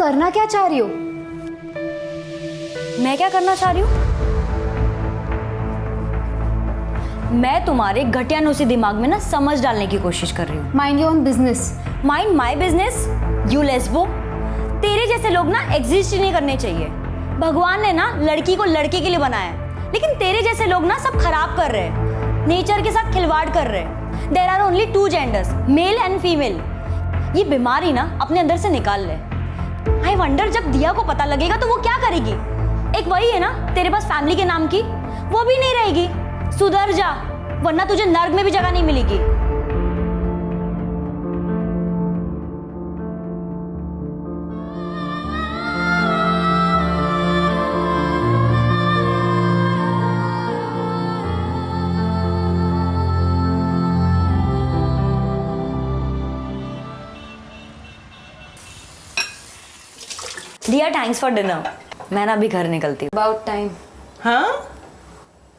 करना क्या चाह रही हो? मैं क्या करना चाह रही हूँ? मैं तुम्हारे घटिया नुसी दिमाग में ना समझ डालने की कोशिश कर रही हूँ। Mind your own business. Mind my business? You lesbo. तेरे जैसे लोग ना एग्जिस्ट ही नहीं करने चाहिए। भगवान ने ना लड़की को लड़के के लिए बनाया है, लेकिन तेरे जैसे लोग ना सब खराब कर रहे हैं, नेचर के साथ खिलवाड़ कर रहे हैं। There are only two genders, male and female. ये बीमारी ना अपने अंदर से निकाल ले। आई वंडर जब दिया को पता लगेगा तो वो क्या करेगी? एक वही है ना तेरे पास फैमिली के नाम की, वो भी नहीं रहेगी। सुधर जा, वरना तुझे नर्क में भी जगह नहीं मिलेगी। दिया थैंक्स फॉर डिनर। मैं ना अभी घर निकलती हूँ। About time. हाँ,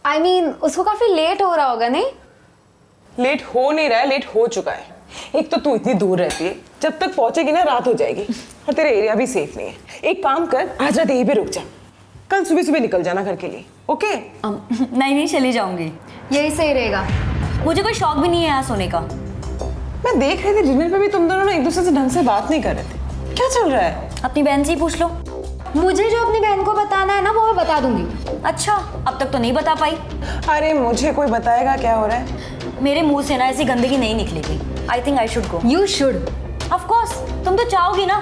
आई मीन उसको काफी लेट हो रहा होगा नहीं? लेट हो नहीं रहा है, लेट हो चुका है। एक तो तू इतनी दूर रहती है, जब तक पहुंचेगी ना रात हो जाएगी, और तेरा एरिया भी सेफ नहीं है। एक काम कर, आज रात यहीं पे रुक जा, कल सुबह सुबह निकल जाना घर के लिए। ओके? नहीं चली जाऊंगी। यही सही रहेगा। मुझे कोई शौक भी नहीं है यहाँ सोने का। मैं देख रही थी डिनर पे भी तुम दोनों ना एक दूसरे से ढंग से बात नहीं कर रहे थे। क्या चल रहा है? अपनी बहन से ही पूछ लो। मुझे जो अपनी बहन को बताना है ना वो मैं बता दूंगी। अच्छा, अब तक तो नहीं बता पाई। अरे मुझे कोई बताएगा क्या हो रहा है? मेरे मुंह से ना ऐसी गंदगी नहीं निकलेगी। I think I should go. You should. Of course, तुम तो चाहोगी ना।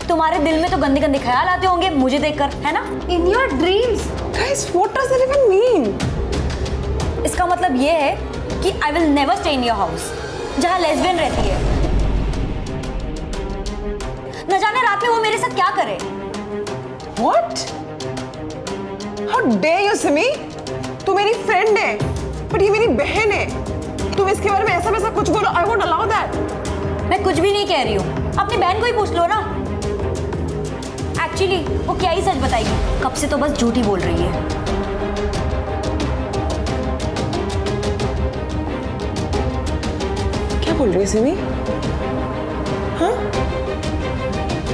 तुम्हारे दिल में तो गंदे गंदे ख्याल आते होंगे मुझे देखकर, है ना? In your dreams. Guys, what does that even mean? इसका मतलब ये है कि I will never stay in your house जहाँ लेस्बियन रहती है। न जाने रात में वो मेरे साथ क्या करे। What? How dare you, Simi? तू मेरी फ्रेंड है, पर ये मेरी बहन है। तुम इसके बारे में ऐसा वैसा कुछ बोलो, I won't allow that. मैं कुछ भी नहीं कह रही हूँ, अपनी बहन को ही पूछ लो ना। एक्चुअली वो क्या ही सच बताएगी, कब से तो बस झूठ ही बोल रही है। क्या बोल रही है सिमी? हाँ?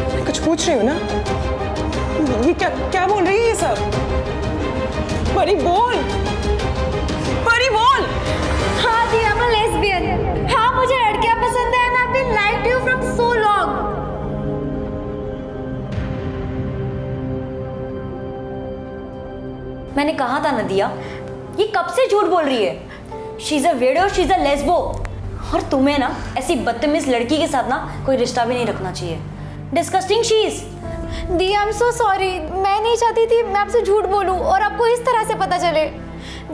मैं कुछ पूछ रही हूँ ना? ये क्या क्या बोल रही है ये सब? परी बोल, परी बोल। हाँ दी, I'm a lesbian। हाँ मुझे लड़कियां पसंद है and I've been lied to you from so long। मैंने कहा था ना दिया, ये कब से झूठ बोल रही है। She is a weirdo, she is a lesbo. और तुम्हें ना ऐसी बदतमीज लड़की के साथ ना कोई रिश्ता भी नहीं रखना चाहिए। Disgusting she is. The I am so sorry. मैं नहीं चाहती थी मैं आपसे झूठ बोलूं और आपको इस तरह से पता चले।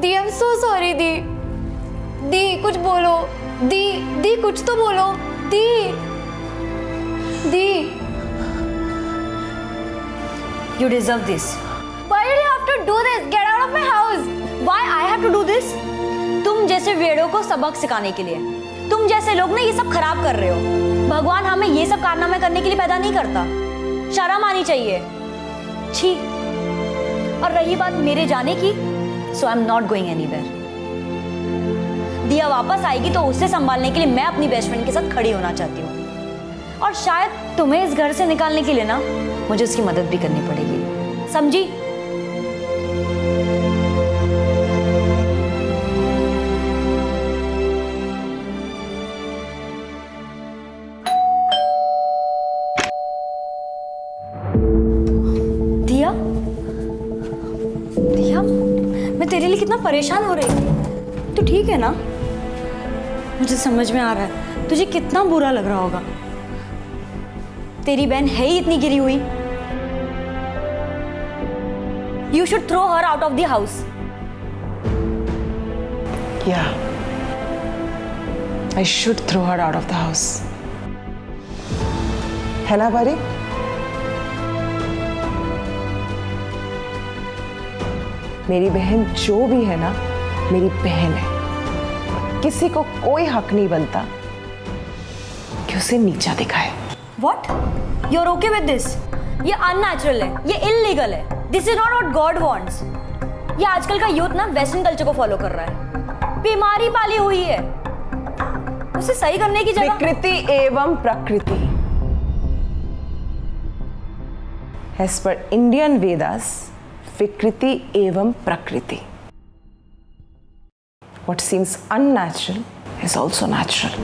दी आई एम सो सॉरी। दी कुछ बोलो। दी कुछ तो बोलो। दी you deserve this. Why did you have to do this? Get out of my house. Why I have to do this? तुम जैसे वेड़ों को सबक सिखाने के लिए। तुम जैसे लोग ना ये सब खराब कर रहे हो। भगवान हमें ये सब कारनामे करने के लिए पैदा नहीं करता। शर्म आनी चाहिए। छी। और रही बात मेरे जाने की, so I'm not going anywhere। दिया वापस आएगी तो उसे संभालने के लिए मैं अपनी बेस्ट फ्रेंड के साथ खड़ी होना चाहती हूँ। और शायद तुम्हें इस घर से निकालने के लिए ना मुझे उसकी मदद भी करनी पड़ेगी। समझी? दिया, मैं तेरे लिए कितना परेशान हो रही हूँ। तू ठीक है ना? मुझे समझ में आ रहा है तुझे कितना बुरा लग रहा होगा। तेरी बहन है ही इतनी गिरी हुई। You should throw her out of the house. Yeah, I should throw her out of the house. है ना परी? मेरी बहन जो भी है ना, मेरी बहन है। किसी को कोई हक नहीं बनता कि उसे नीचा दिखाए। What? You're okay with this? ये अननेचुरल है, ये इलीगल है। This is not what God wants. ये आजकल का यूथ ना वेस्टर्न कल्चर को फॉलो कर रहा है। बीमारी पाली हुई है, उसे सही करने की जगह विकृति एवं प्रकृति। As per Indian Vedas, विकृति एवं प्रकृति. What seems unnatural is also natural.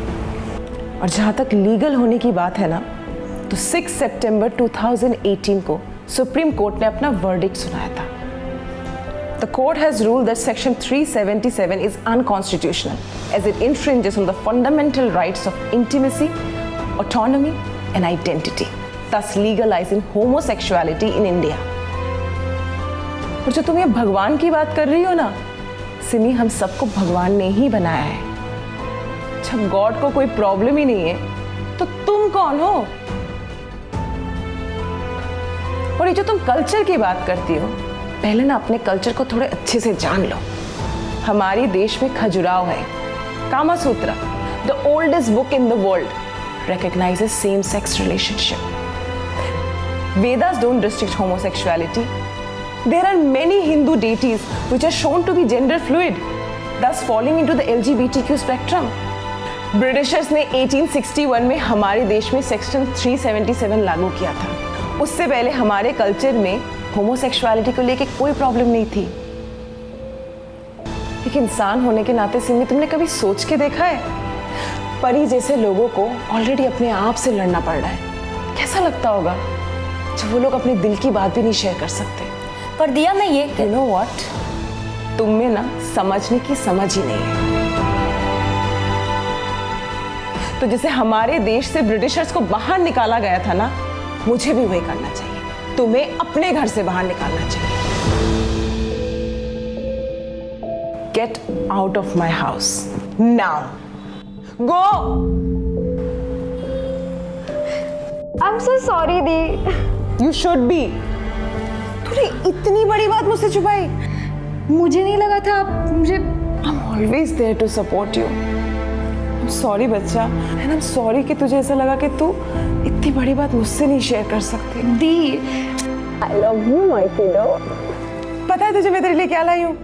और जहाँ तक लीगल होने की बात है ना, तो 6 सितंबर 2018 को सुप्रीम कोर्ट ने अपना वर्डिक्ट सुनाया था. The court has ruled that Section 377 is unconstitutional as it infringes on the fundamental rights of intimacy, autonomy and identity, thus legalizing homosexuality in India. और जो तुम ये भगवान की बात कर रही हो ना, सिमी, हम सबको भगवान ने ही बनाया है. जब गॉड को कोई प्रॉब्लम ही नहीं है तो तुम कौन हो? और ये जो तुम कल्चर की बात करती हो, पहले ना अपने कल्चर को थोड़े अच्छे से जान लो. हमारे देश में खजुराहो है. कामा सूत्र, the oldest book in the world, recognizes same-sex relationship. Vedas don't restrict homosexuality. There are many Hindu deities which are shown to be gender fluid, thus falling into the LGBTQ spectrum. Britishers ने 1861 में हमारे देश में section 377 लागू किया था. उससे पहले हमारे कल्चर में होमोसेक्सुअलिटी को लेके कोई प्रॉब्लम नहीं थी. एक इंसान होने के नाते सिमी, तुमने कभी सोच के देखा है, परी जैसे लोगों को ऑलरेडी अपने आप से लड़ना पड़ रहा है. कैसा लगता होगा जब वो लोग अपने दिल की बात भी नहीं शेयर कर सकते. पर दिया मैं ये You know what? तुम में ना समझने की समझ ही नहीं है. तो जैसे हमारे देश से ब्रिटिशर्स को बाहर निकाला गया था ना, मुझे भी वही करना चाहिए. तुम्हें अपने घर से बाहर निकालना चाहिए. Get out of my house now. Go. I'm so sorry, the. You should be. तूने इतनी बड़ी बात मुझसे छुपाई. मुझे नहीं लगा था मुझे. I'm always there to support you. I'm sorry बच्चा, and I'm sorry कि तुझे ऐसा लगा कि तू इतनी बड़ी बात मुझसे नहीं शेयर कर सकती. दी, I love you, my kiddo. पता है तुझे मैं तेरे लिए क्या लाई हूँ?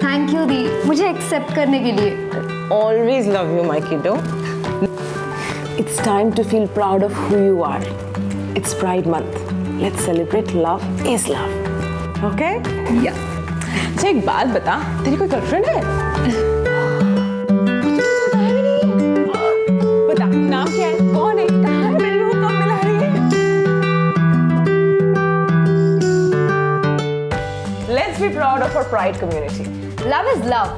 थैंक यू दी, मुझे एक्सेप्ट करने के लिए. Always love you, my kiddo. It's time to feel proud of who you are. It's Pride Month. Let's celebrate love is love. Okay? Yeah. अच्छा एक बात बता, तेरी कोई गर्लफ्रेंड है? बता, नाम क्या है? कौन है? कहाँ है? मेरे को कब मिला रही है? Let's be proud of our Pride community. Love is love.